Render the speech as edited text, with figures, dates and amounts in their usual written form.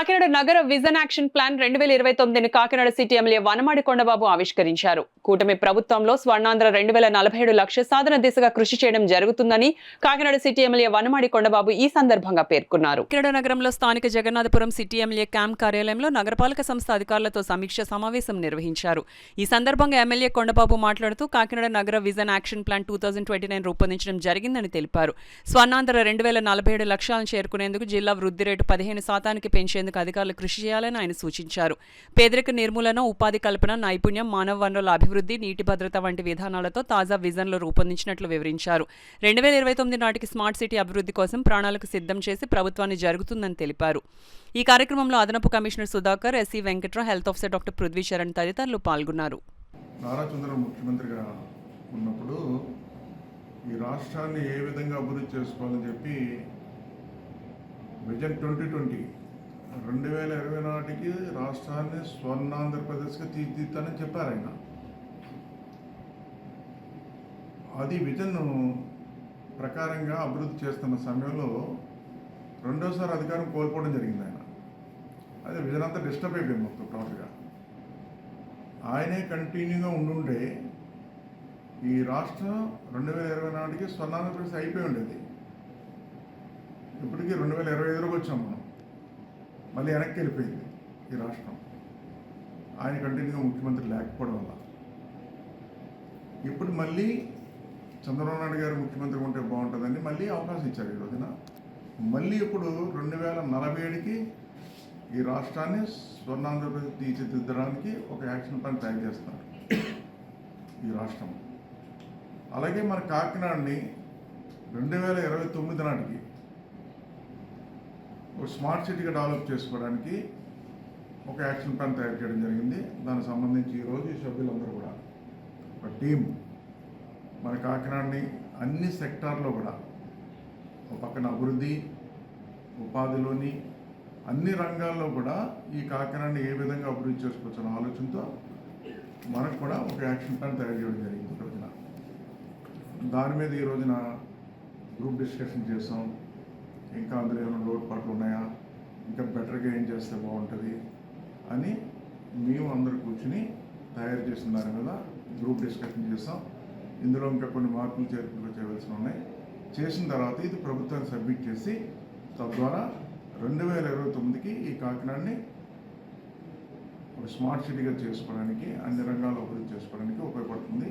కాకినాడ నగర vision action plan 2029ని Kakinada city MLA Vanamadi Kondababu ఆవిష్కరించారు. కూటమి ప్రభుత్వంలో స్వర్ణాంధ్ర 2047 లక్ష్య సాధన దిశగా కృషి చేయడం జరుగుతుందని కాకినాడ సిటీ ఎమ్మెల్యే వనమాడి కొండబాబు ఈ సందర్భంగా పేర్కొన్నారు. కాకినాడ నగరంలో స్థానిక జగన్నాథపురం సిటీ ఎమ్మెల్యే క్యాంప్ కార్యాలయంలో నగరపాలక సంస్థ అధికారులతో సమీక్ష సమావేశం నిర్వహించారు. ఈ సందర్భంగా ఎమ్మెల్యే కొండబాబు మాట్లాడుతూ కాకినాడ నగర విజన్ యాక్షన్ ప్లాన్ 2029 రూపొందించడం జరిగిందని తెలిపారు. స్వర్ణాంధ్ర 2047 లక్ష్యాలను చేరుకునేందుకు జిల్లా వృద్ధి రేటు 15% పెంచేందుకు అధికారులు కృషి చేయాలని ఆయన సూచించారు. పేదరిక నిర్మూలన, ఉపాధి కల్పన, నైపుణ్యం, మానవ వనరుల అభివృద్ధి, నీటి భద్రత వంటి విధానాలతో తాజా విజన్లో రూపొందించినట్లు వివరించారు. 2029 నాటికి స్మార్ట్ సిటీ అభివృద్ధి కోసం ప్రణాళిక సిద్ధం చేసి ప్రభుత్వాన్ని జరుగుతుందని తెలిపారు. ఈ కార్యక్రమంలో అదనపు commissioner Sudhakar, SC Venkatrao, health officer doctor Prithvi Charan తదితరులు పాల్గొన్నారు. నారా చంద్రబాబు ముఖ్యమంత్రిగా ఉన్నప్పుడు ఈ రాష్ట్రాన్ని ఏ విధంగా అభివృద్ధి చేసుకోవాలని చెప్పి విజన్ 2020 నాటికి రాష్ట్రాన్ని స్వర్ణాంధ్రప్రదేశ్గా తీర్చిదిద్దానని చెప్పారు ఆయన. అది విజన్ ప్రకారంగా అభివృద్ధి చేస్తున్న సమయంలో రెండోసారి అధికారం కోల్పోవడం జరిగింది ఆయన. అదే విజన్ అంతా డిస్టర్బ్ అయిపోయింది మొత్తం టోటల్గా. ఆయనే కంటిన్యూగా ఉండుంటే ఈ రాష్ట్రం 2020 నాటికి స్వర్ణాంధ్రప్రదేశ్ అయిపోయి ఉండేది. ఇప్పటికీ 2025లోకి వచ్చాం మనం. మళ్ళీ వెనక్కి వెళ్ళిపోయింది ఈ రాష్ట్రం ఆయన కంటిన్యూగా ముఖ్యమంత్రి లేకపోవడం వల్ల. ఇప్పుడు మళ్ళీ చంద్రబాబు నాయుడు గారు ముఖ్యమంత్రి ఉంటే బాగుంటుందని మళ్ళీ అవకాశం ఇచ్చారు ఈ రోజున. మళ్ళీ ఇప్పుడు 2047కి ఈ రాష్ట్రాన్ని స్వర్ణాంధ్రప్రదేశ్ తీర్చిదిద్దడానికి ఒక యాక్షన్ ప్లాన్ తయారు చేస్తున్నారు ఈ రాష్ట్రం. అలాగే మన కాకినాడని 2029 నాటికి ఒక స్మార్ట్ సిటీగా డెవలప్ చేసుకోవడానికి ఒక యాక్షన్ ప్లాన్ తయారు చేయడం జరిగింది. దానికి సంబంధించి ఈరోజు ఈ సభ్యులందరూ కూడా ఒక టీం మన కాకినాడని అన్ని సెక్టార్లో కూడా ఒక పక్కన అభివృద్ధి, ఉపాధిలోని అన్ని రంగాల్లో కూడా ఈ కాకినాడని ఏ విధంగా అభివృద్ధి చేసుకోవచ్చన్న ఆలోచనతో మనకు కూడా ఒక యాక్షన్ ప్లాన్ తయారు చేయడం జరిగింది ఈ రోజున. దాని మీద ఈ రోజున గ్రూప్ డిస్కషన్ చేసాం. ఇంకా అందులో ఏమైనా లోటుపాట్లు ఉన్నాయా, ఇంకా బెటర్గా ఏం చేస్తే బాగుంటుంది అని మేము అందరూ కూర్చుని తయారు చేసిన దాని మీద గ్రూప్ డిస్కషన్ చేస్తాం. ఇందులో ఇంకా కొన్ని మార్పులు చేర్పులు చేయవలసి ఉన్నాయి. చేసిన తర్వాత ఇది ప్రభుత్వానికి సబ్మిట్ చేసి తద్వారా 2029కి ఈ కాకినాడని ఒక స్మార్ట్ సిటీగా చేసుకోవడానికి, అన్ని రంగాల్లో అభివృద్ధి చేసుకోవడానికి ఉపయోగపడుతుంది.